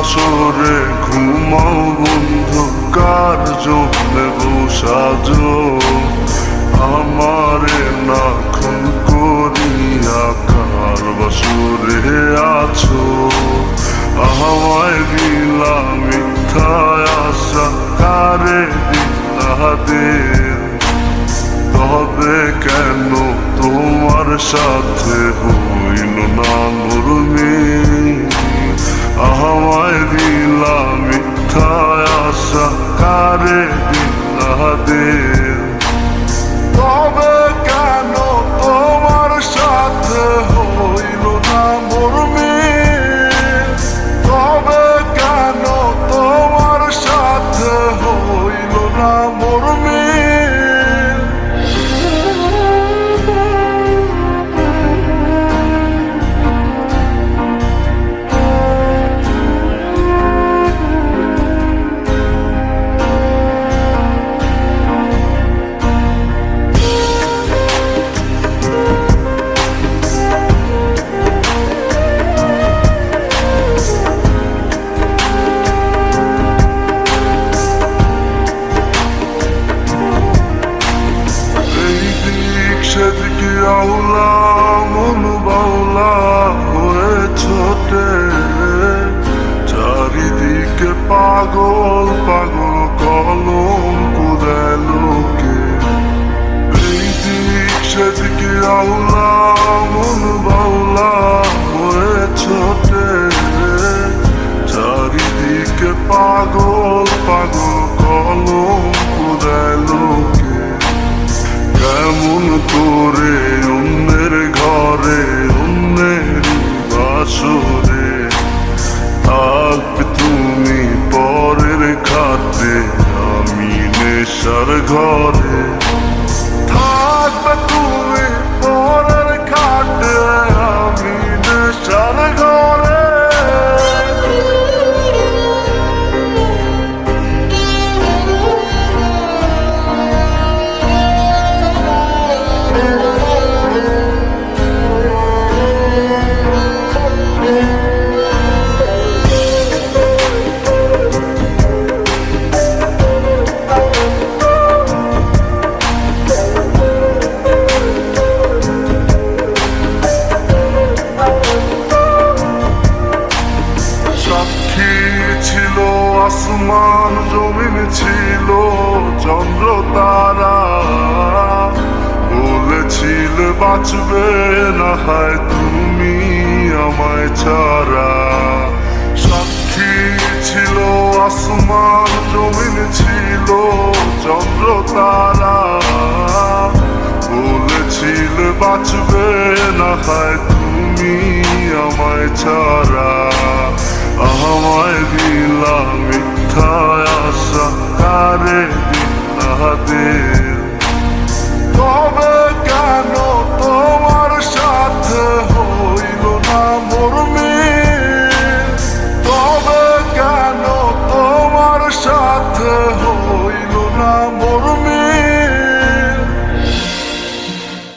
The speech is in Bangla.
বাসরে ঘুমাও বন্ধু, কার জন্যে বসাজো আমারে না খুন করিয়া, কার বাসরে আছো আমায় দিলা মিথ্যা আশা, কারে দিলা দিল। তবে কেন তোমার সাথে হইল না মোর মিল, আমায় দিলা মিথ্যা আশা, কারে দিলা দিল। তবে কেন তোমার সাথে হইল না মোর মিল, তবে কেন তোমার সাথে হইল না মোর মিল। সেদিকে আউলা মন বাউলা হয়ে ছোটে, চারিদিকে পাগল পাগল কলঙ্ক দেয় লোকে। এই দিক সেদিকে আউলা মন বাউলা হয়ে ছোটে, চারিদিকে পাগল পাগল কলঙ্ক দেয় লোকে। কেমন করে অন্যের ঘরে অন্যের বাসরে থাকবে তুমি পরের খাটে, আমি নেশার ঘরে থাকবে তুমি পরের খাটে, আমি নেশার ঘরে। ছিল আসমান জমিন ছিল চন্দ্র তারা, বলেছিল বাঁচবে না হয় তুমি আমায় ছাড়া। সাক্ষী ছিল আসমান জমিন ছিল চন্দ্র তারা, বলেছিল বাঁচবে না হয় তুমি আমায় ছাড়া। আমায় দিলা মিথ্যা আশা, কারে দিলা দিল।